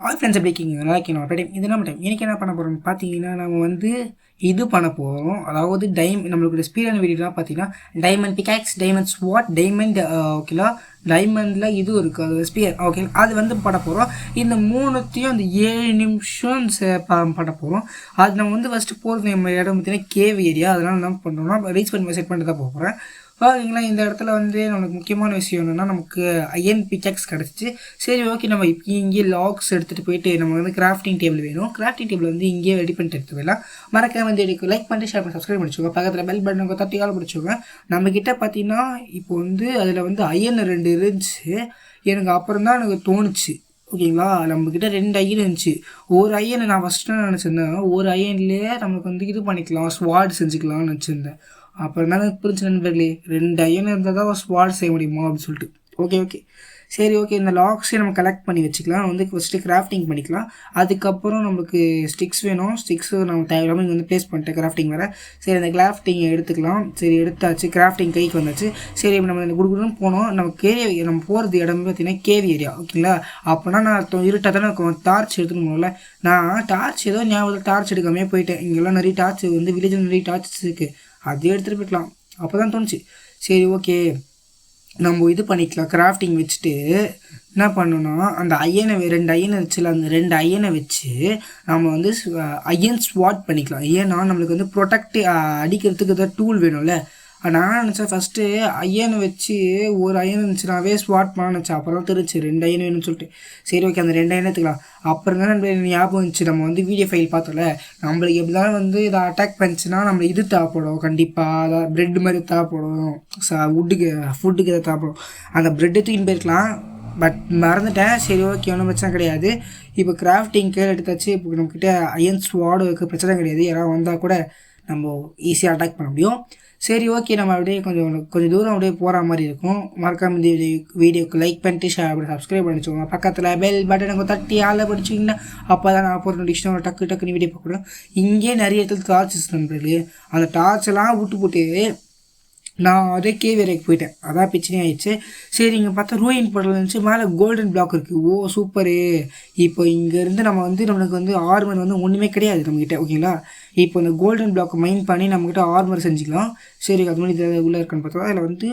All friends எப்படி இருக்கீங்க? நல்லா இருக்கீங்க? டைம் இது நம்ம டைம் இன்றைக்கி என்ன பண்ண போகிறோம்னு பார்த்தீங்கன்னா, நம்ம வந்து இது பண்ண போகிறோம். அதாவது நம்மளுக்கு ஸ்பீடான வீடியோலாம் பார்த்தீங்கன்னா, டைமண்ட் பிகாக்ஸ், டைமண்ட் ஸ்வாட், டைமண்ட் ஓகேலா, டைமண்டில் இது இருக்குது, அது ஸ்பியர் ஓகே, அது வந்து பண்ண போகிறோம். இந்த மூணுத்தையும் அந்த 7 நிமிஷம் பண்ண போகிறோம். அது நம்ம வந்து ஃபஸ்ட்டு போகிறது நம்ம இடம் பார்த்தீங்கன்னா கேவ் ஏரியா. அதனால் என்ன பண்ணுறோம்னா ரீச் பண்ணி செட் பண்ணிட்டு தான் போகிறேன். ஓகேங்களா. இந்த இடத்துல வந்து நமக்கு முக்கியமான விஷயம் என்னென்னா, நமக்கு அயன் பிகாக்ஸ் கிடச்சிச்சு. சரி ஓகே, நம்ம இப்போ இங்கே லாக்ஸ் எடுத்துகிட்டு போயிட்டு நம்ம வந்து கிராஃப்டிங் டேபிள் வேணும். கிராஃப்டிங் டேபிள் வந்து இங்கேயே ரெடி பண்ணிட்டு எடுத்து போயிடலாம். மறக்காம வந்து எடுக்க லைக் பண்ணிட்டு ஷேர் பண்ணி சப்ஸ்கிரைப் பண்ணிச்சுக்கோங்க. பக்கத்தில் பெல் பட்டனை தட்டி ஆள் பிடிச்சிக்கோங்க. நம்மக்கிட்ட பார்த்தீங்கன்னா இப்போ வந்து அதில் வந்து அயன் 2 இருந்துச்சு. எனக்கு அப்புறம் தான் எனக்கு தோணுச்சு. ஓகேங்களா, நம்மக்கிட்ட 2 அயன் இருந்துச்சு. ஒரு அயனை நான் ஃபஸ்ட்டு நினச்சிருந்தேன், ஒரு அயன்லேயே நம்மளுக்கு வந்து இது பண்ணிக்கலாம், ஸ்வாட் செஞ்சுக்கலாம்னு நினச்சிருந்தேன். அப்புறம் தானே புரிஞ்சு நண்பர்களே, 2 அயன் இருந்தால் தான் ஸ்வாட் செய்ய முடியுமா அப்படின்னு சொல்லிட்டு. ஓகே சரி ஓகே, இந்த லாக்ஸே நம்ம கலெக்ட் பண்ணி வச்சுக்கலாம். வந்து ஃபஸ்ட்டு கிராஃப்டிங் பண்ணிக்கலாம். அதுக்கப்புறம் நமக்கு ஸ்டிக்ஸ் வேணும். ஸ்டிக்ஸு நம்ம தேவையில்லாமல் இங்கே வந்து ப்ளேஸ் பண்ணிட்டேன் கிராஃப்டிங் வேறு. சரி, அந்த கிராஃப்டிங்கை எடுத்துக்கலாம். சரி எடுத்தாச்சு, கிராஃப்டிங் கைக்கு வந்தாச்சு. சரி, இப்போ நம்ம இந்த குடுக்குன்னு போனோம். நம்ம போகிறது இடமே பார்த்தீங்கன்னா கேவ் ஏரியா. ஓகேங்களா, அப்போனா நான் இருட்டாக தானே இருக்கும், டார்ச் எடுத்துன்னு போகல. நான் டார்ச் ஏதோ ஞாபகத்தில் டார்ச் எடுக்காமே போயிட்டேன். இங்கெல்லாம் நிறைய டார்ச் வந்து வில்லேஜில் நிறைய டார்ச் இருக்குது, அதே எடுத்துகிட்டு போய்க்கலாம். அப்போ தான் தோணுச்சு. சரி ஓகே, நம்ம இது பண்ணிக்கலாம். கிராஃப்டிங் வச்சுட்டு என்ன பண்ணணும்னா, அந்த அயனை 2 அயனை வச்சுல, அந்த 2 அயனை வச்சு நம்ம வந்து அயன் ஸ்வாட் பண்ணிக்கலாம். ஏன்னா நம்மளுக்கு வந்து ப்ரொடெக்ட் அடிக்கிறதுக்கு ஏதாவது டூல் வேணும்ல. நான் நினச்சேன் ஃபஸ்ட்டு அயனை வச்சு ஒரு அயன் இருந்துச்சுனாவே ஸ்வாட் பண்ண நினச்சேன். அப்புறம் தெரிஞ்சு 2 அயன் வேணும்னு சொல்லிட்டு. சரி ஓகே, அந்த 2 அயன் எடுத்துக்கலாம். அப்புறம் தான் நம்ம ஞாபகம் இருந்துச்சு, நம்ம வந்து வீடியோ ஃபைல் பார்த்தோம்ல, நம்மளுக்கு எப்படி தான் வந்து இதை அட்டாக் பண்ணிச்சுன்னா நம்ம இது தேவைப்படும் கண்டிப்பாக. அதாவது ப்ரெட் மாதிரி தேவைப்படும், ஃபுட்டுக்கு எதாவது தேவைப்படும். அந்த ப்ரெட்டு தூக்கின்னு போயிருக்கலாம், பட் மறந்துட்டேன். சரி ஓகே, ஒன்றும் பிரச்சனை கிடையாது. இப்போ கிராஃப்டிங் கேர் எடுத்தாச்சு. இப்போ நம்மக்கிட்ட அயன் ஸ்வாடு இருக்க பிரச்சனை கிடையாது. யாராவது வந்தால் கூட நம்ம ஈஸியாக அட்டாக் பண்ண முடியும். சரி ஓகே, நம்ம அப்படியே கொஞ்சம் தூரம் அப்படியே போகிற மாதிரி இருக்கும். மறக்காம இந்த வீடியோக்கு லைக் பண்ணிட்டு ஷேர் பண்ணி சப்ஸ்கிரைப் பண்ணிச்சுக்கோங்க. பக்கத்தில் பெல் பட்டனை தட்டி ஆளை படிச்சிங்கன்னா அப்போ தான் நான் போகிற நோட்டிஃபிகேஷன் டக்குன்னு வீடியோ பார்க்கணும். இங்கே நிறைய இடத்துல டார்ச்சஸ் நண்பர்களே, அந்த டார்ச்செல்லாம் விட்டு நான் அதே கேவ் ஏரியாக்கு போயிட்டேன். அதான் பிரச்சனையே ஆயிடுச்சு. சரி, இங்கே பார்த்தா ரூயின் படல் இருந்துச்சு, மேலே கோல்டன் பிளாக் இருக்குது. ஓ சூப்பரு. இப்போ இங்கேருந்து நம்மளுக்கு வந்து ஆர்மர் வந்து ஒன்றுமே கிடையாது நம்மக்கிட்ட. ஓகேங்களா, இப்போ இந்த கோல்டன் பிளாக்கை மைண்ட் பண்ணி நம்மக்கிட்ட ஆர்மர் செஞ்சுக்கலாம். சரி, அது மாதிரி உள்ளே இருக்குன்னு பார்த்தா அதில் வந்து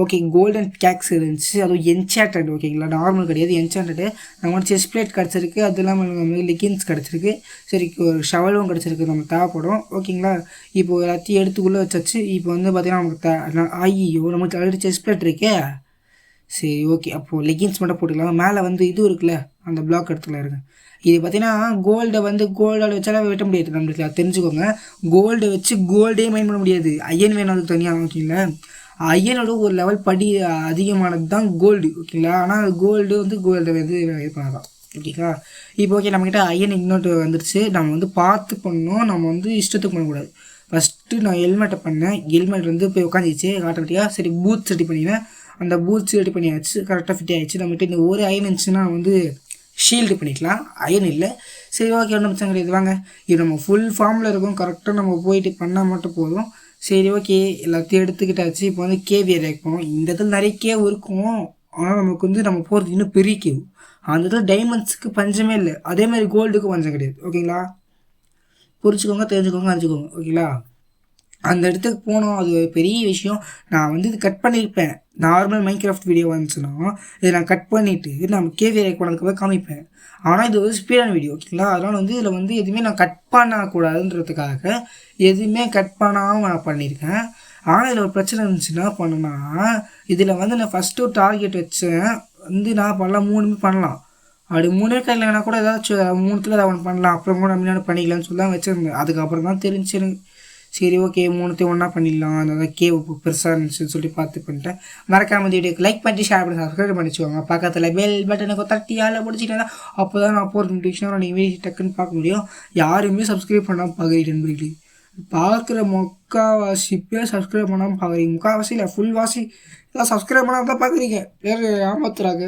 ஓகே கோல்டன் கேக்ஸ் இருந்துச்சு, அதுவும் என்சாண்டட். ஓகேங்களா, நார்மல் கிடையாது, என்சாண்டடு. நம்ம செஸ்ட் பிளேட் கிடச்சிருக்கு, அது இல்லாமல் நம்மளுக்கு லெகின்ஸ் கிடச்சிருக்கு. சரி, ஒரு ஷவலும் கிடச்சிருக்கு, நம்ம தேவைப்படும். ஓகேங்களா, இப்போ எல்லாத்தையும் எடுத்துக்குள்ளே வச்சாச்சு. இப்போ வந்து பார்த்திங்கன்னா நமக்கு நமக்கு ஆல்ரெடி செஸ்ட் பிளேட் இருக்கே. சரி ஓகே, அப்போது லெகின்ஸ் மட்டும் போட்டுக்கலாம். மேலே வந்து இது இருக்குல்ல, அந்த பிளாக் இடத்துல இருக்குது. இது பார்த்தீங்கன்னா கோல்டை வந்து கோல்டால் வச்சாலும் வெட்ட முடியாது நம்மளுக்கு, அது தெரிஞ்சுக்கோங்க. கோல்டை வச்சு கோல்டே மைண்ட் பண்ண முடியாது. அயன் வேணும் அதுக்கு தனியாக. ஓகேங்களா, அயனோட ஒரு லெவல் படி அதிகமானது தான் கோல்டு. ஓகேங்களா, ஆனால் கோல்டு வந்து இது பண்ணலாம். ஓகேங்களா, இப்போ ஓகே, நம்மக்கிட்ட அயன் இன்னொரு வந்துருச்சு. நம்ம வந்து பார்த்து பண்ணணும், நம்ம வந்து இஷ்டத்துக்கு பண்ணக்கூடாது. ஃபஸ்ட்டு நான் ஹெல்மெட்டை பண்ணேன். ஹெல்மெட் வந்து போய் உட்காந்துச்சு ஆட்டோமேட்டிக்காக. சரி, பூட்ஸ் ரெடி பண்ணினேன். அந்த பூட்ஸ் ரெடி பண்ணியாச்சு, கரெக்டாக ஃபிட் ஆகிடுச்சு. நம்மகிட்ட இந்த ஒரு அயன் இருந்துச்சுன்னா வந்து ஷீல்டு பண்ணிக்கலாம். அயன் இல்லை. சரி ஓகே, ஒன்றும் பிரச்சனை கிடையாது. வாங்க, இது நம்ம ஃபுல் ஃபார்மில் இருக்கும், கரெக்டாக நம்ம போயிட்டு பண்ணால் மட்டும் போதும். சரி ஓகே, எல்லாத்தையும் எடுத்துக்கிட்டாச்சு. இப்போ வந்து கேவ் ஏரியாவுக்கு போகணும். இந்த இடத்துல நிறைய கேவ் இருக்கும், ஆனால் நமக்கு வந்து நம்ம போகிறது இன்னும் பெரிய கேவ். அந்த இடத்துல டைமண்ட்ஸுக்கு பஞ்சமே இல்லை, அதே மாதிரி கோல்டுக்கு பஞ்சம் கிடையாது. ஓகேங்களா, புரிச்சுக்கோங்க, தெரிஞ்சுக்கோங்க, அறிஞ்சுக்கோங்க. ஓகேங்களா, அந்த இடத்துக்கு போனோம், அது ஒரு பெரிய விஷயம். நான் வந்து இது கட் பண்ணியிருப்பேன். நார்மல் மைன்கிராஃப்ட் வீடியோ வந்துச்சுன்னா இதை நான் கட் பண்ணிவிட்டு நம்ம கேவ் ஏரியாவுக்கு போனதுக்கு காமிப்பேன். ஆனால் இது ஒரு ஸ்பீடான வீடியோ. ஓகேங்களா, அதனால் வந்து இதில் வந்து எதுவுமே நான் கட் பண்ணக்கூடாதுன்றதுக்காக எதுவுமே கட் பண்ணாமல் நான் பண்ணியிருக்கேன். ஆனால் இதில் ஒரு பிரச்சனை இருந்துச்சுன்னா பண்ணுன்னா, இதில் வந்து நான் ஃபஸ்ட்டு ஒரு டார்கெட் வச்சேன். வந்து நான் பண்ணலாம் 3 பண்ணலாம். அப்படி 3 கையில்னா கூட ஏதாச்சும் 3த்தில் ஏதாவது பண்ணலாம், அப்புறம் கூட நம்ம பண்ணிக்கலாம்னு சொல்லி தான் வச்சுருந்தேன். அதுக்கப்புறம் தான் தெரிஞ்சு எனக்கு. சரி ஓகே, 3த்தையும் ஒன்றா பண்ணிடலாம். அந்த கேவ் பெருசாக இருந்துச்சுன்னு சொல்லி பார்த்து பண்ணிட்டேன். மறக்காம இந்த வீடியோக்கு லைக் பண்ணி ஷேர் பண்ணி சப்ஸ்கிரைப் பண்ணிச்சுக்கோங்க. பக்கத்தில் பெல் பட்டனுக்கு தட்டி ஆளை பிடிச்சிட்டேன்னா அப்போ தான் நான் போகிற நோட்டிஃபிகேஷன் நீங்கள் வீடியோ டக்குன்னு பார்க்க முடியும். யாருமே சப்ஸ்கிரைப் பண்ணாமல் பார்க்குறீங்க நண்பர்களே. பார்க்குற முக்கால்வாசி பேர் சப்ஸ்கிரைப் பண்ணாமல் பார்க்குறீங்க. முக்கால்வாசி இல்லை, ஃபுல் வாசி எல்லாம் சப்ஸ்கிரைப் பண்ணாமல் தான் பார்க்குறீங்க. வேறு ஏமாத்துறாங்க.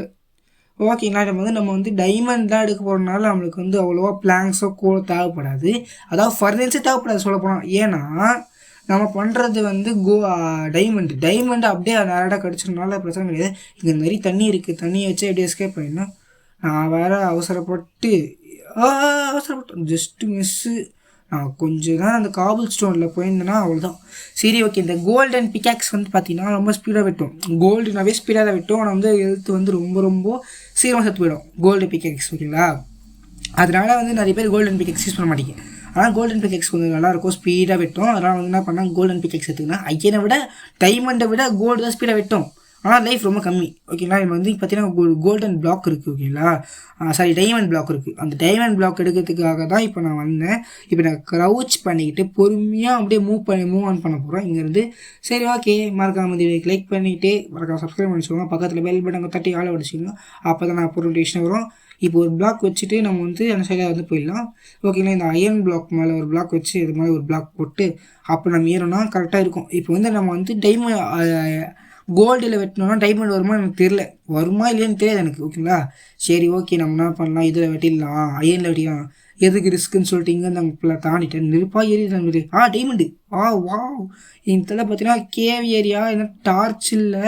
ஓகேங்களா, நம்ம வந்து டைமண்ட் தான் எடுக்க போகிறதுனால நம்மளுக்கு வந்து அவ்வளோவா பிளாங்க்ஸோ கூட தேவைப்படாது. அதாவது ஃபர்னிச்சர் தேவைப்படாது சொல்லப்போனால். ஏன்னா நம்ம பண்ணுறது வந்து டைமண்டு அப்படியே நேரடாக கிடச்சதுனால பிரச்சனை கிடையாது. இங்கே நிறைய தண்ணி இருக்குது, தண்ணியை வச்சு அப்படியே எஸ்கேப் பண்ணிடணும். நான் வேறு அவசரப்பட்டு ஜஸ்ட்டு மிஸ்ஸு. நான் கொஞ்சம் தான் அந்த காபிள் ஸ்டோனில் போயிருந்தேன்னா அவ்வளோதான். சரி ஓகே, இந்த கோல்டன் பிக்காக்ஸ் வந்து பார்த்தீங்கன்னா ரொம்ப ஸ்பீடாக வெட்டும். கோல்டுனாவே ஸ்பீடாக தான் வெட்டும். ஆனால் வந்து எழுத்து வந்து ரொம்ப ரொம்ப சீக்கிரமாக செத்து போயிடும் கோல்டு பிக்காக்ஸ், ஓகேங்களா? அதனால வந்து நிறைய பேர் கோல்டன் பிக்காக்ஸ் யூஸ் பண்ண மாட்டேங்க. ஆனால் கோல்டன் பிக்காக்ஸ் கொஞ்சம் நல்லாயிருக்கும், ஸ்பீடாக வெட்டும். அதனால் வந்து என்ன பண்ணால் கோல்டன் பிக்காக்ஸ் எடுத்துக்கினா ஐயனை விட டைமண்டை விட கோல்டு தான் ஸ்பீடாக வெட்டும். ஆனால் லைஃப் ரொம்ப கம்மி, ஓகேங்களா? இப்போ வந்து பார்த்தீங்கன்னா கோல்டன் பிளாக் இருக்குது, ஓகேங்களா? சாரி, டைமண்ட் பிளாக் இருக்குது. அந்த டைமண்ட் பிளாக் எடுக்கிறதுக்காக தான் இப்போ நான் வந்தேன். இப்போ நான் க்ரௌச் பண்ணிக்கிட்டு பொறுமையாக அப்படியே மூவ் ஆன் பண்ண போகிறோம் இங்கேருந்து. சரி ஓகே, மறக்காம வீடியோக்கு லைக் பண்ணிவிட்டு மறக்காம சப்ஸ்கிரைப் பண்ணிச்சுக்கோங்க. பக்கத்தில் பெல் பட்டன் தட்டி ஆள வச்சுக்கோங்க. அப்போ தான் நான் போகிற விஷயம் வரும். இப்போ ஒரு பிளாக் வச்சுட்டு நம்ம வந்து அந்த சைடில் வந்து போயிடலாம், ஓகேங்களா? இந்த அயர்ன் பிளாக் மேலே ஒரு பிளாக் வச்சு இது மாதிரி ஒரு பிளாக் போட்டு அப்போ நம்ம ஏறோம்னா கரெக்டாக இருக்கும். இப்போ வந்து நம்ம வந்து கோல்டில் வெட்டினோன்னா டைமண்ட் வருமா எனக்கு தெரில, வருமா இல்லையான்னு தெரியாது எனக்கு, ஓகேங்களா? சரி ஓகே, நம்ம என்ன பண்ணலாம், இதில் வெட்டிடலாம், அயனில் வெட்டிடலாம். எதுக்கு ரிஸ்க்குன்னு சொல்லிட்டு இங்கே நாங்கள் தாண்டிட்டேன். நெருப்பாக ஏறி டைமண்டு. வா இதில் பார்த்தீங்கன்னா கேவ் ஏரியா, என்ன டார்ச் இல்லை.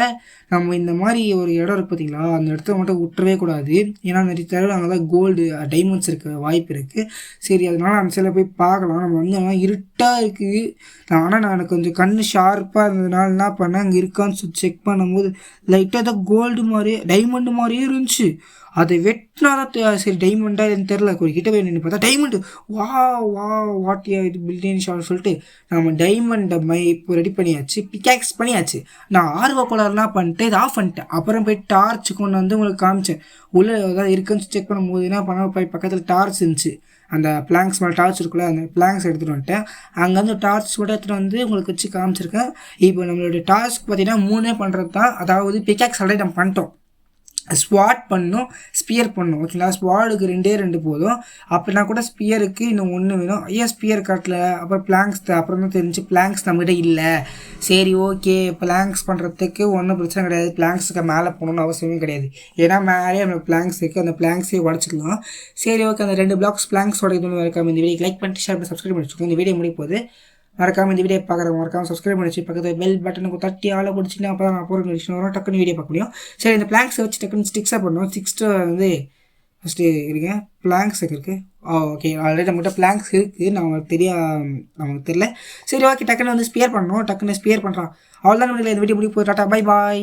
நம்ம இந்த மாதிரி ஒரு இடம் இருக்குது பார்த்தீங்களா, அந்த இடத்த மட்டும் விட்டுறவே கூடாது. ஏன்னா நிறைய தடவை அங்கே தான் கோல்டு டைமண்ட்ஸ் இருக்க வாய்ப்பு இருக்குது. சரி, அதனால் அந்த சைடில் போய் பார்க்கலாம். நம்ம வந்து இருட்டாக இருக்குது. ஆனால் எனக்கு கொஞ்சம் கண் ஷார்ப்பாக இருந்ததுனால என்ன பண்ணேன், அங்கே இருக்கான்னு செக் பண்ணும்போது லைட்டாக தான் கோல்டு மாதிரியே டைமண்டு மாதிரியே இருந்துச்சு. அதை வெட்டினா தான் சரி டைமண்டாக எனக்கு தெரில. ஒரு கிட்ட போய் நின்று பார்த்தா டைமண்டு. வாட்டியா இது பில்டியன் ஷார்ட் சொல்லிட்டு நம்ம டைமண்டை இப்போ ரெடி பண்ணியாச்சு, பிக்காக்ஸ் பண்ணியாச்சு. நான் ஆர்வ கோளாறுனா பண்ணிட்டு இதை ஆஃப் பண்ணிட்டேன். அப்புறம் போய் டார்ச் கொண்டு வந்து உங்களுக்கு காமிச்சேன். உள்ளே ஏதாவது இருக்குன்னு செக் பண்ணும்போது என்ன பண்ண, போய் பக்கத்தில் டார்ச் இருந்துச்சு. அந்த பிளாங்க்ஸ் மேலே டார்ச் இருக்குல்ல, அந்த பிளாங்க்ஸ் எடுத்துகிட்டு வந்துட்டேன். அங்கேருந்து டார்ச் கூட எடுத்துகிட்டு வந்து உங்களுக்கு வச்சு காமிச்சிருக்கேன். இப்போ நம்மளுடைய டார்ச் பார்த்தீங்கன்னா 3 பண்ணுறது தான். அதாவது பிக்காக்ஸ் ஆல்ரெடி நம்ம பண்ணிட்டோம். ஸ்வாட் பண்ணணும், ஸ்பியர் பண்ணணும், ஓகேங்களா? ஸ்வாடுக்கு 2 போதும். அப்படின்னா கூட ஸ்பியருக்கு இன்னும் 1 வேணும். ஏன் ஸ்பியர் காட்டல? அப்புறம் பிளாங்க்ஸ் அப்புறம் தான் தெரிஞ்சு பிளாங்க்ஸ் நம்மகிட்ட இல்லை. சரி ஓகே, பிளாங்க்ஸ் பண்ணுறதுக்கு ஒன்றும் பிரச்சனை கிடையாது. பிளாங்க்ஸுக்கு மேலே போகணுன்னு அவசியமே கிடையாது. ஏன்னா மேலே நம்ம பிளாங்க்ஸ் இருக்குது, அந்த பிளாங்க்ஸே உடச்சிக்கலாம். சரி ஓகே, அந்த 2 பிளாக்ஸ் பிளாங்க்ஸ் உடைக்கணும்னு இருக்காமல் இந்த வீடியோ லைக் பண்ணிட்டு ஷேர் பண்ணி சப்ஸ்கிரைப் பண்ணிச்சுக்கோங்க. இந்த வீடியோ முடிய போகுது. மறக்காமல் இந்த வீடியோ பார்க்குறவங்க மறக்காமல் சப்ஸ்கிரைப் பண்ணிச்சு பக்கத்தில் பெல் பட்டனுக்கு தட்டி ஆளை பிடிச்சின்னா அப்போ தான் நான் போகிற விஷயம் வரும், டக்குன்னு வீடியோ பார்க்க முடியும். சரி, இந்த பிளாங்க்ஸை வச்சு டக்குன்னு ஸ்டிக்ஸாக பண்ணணும். ஸ்டிக்ஸை வந்து ஃபஸ்ட்டு இருக்கேன், பிளாங்க்ஸ் இருக்குது. ஓகே, ஆல்ரெடி நம்மகிட்ட பிளாங்க்ஸ் இருக்குது, நமக்கு தெரியல. சரி ஓகே, டக்குன்னு வந்து ஸ்பியர் பண்ணணும். டக்குன்னு ஸ்பியர் பண்ணுறான். அவ்வளோதான். இந்த வீடியோ முடிய போய் டாட்டா, பை பாய்.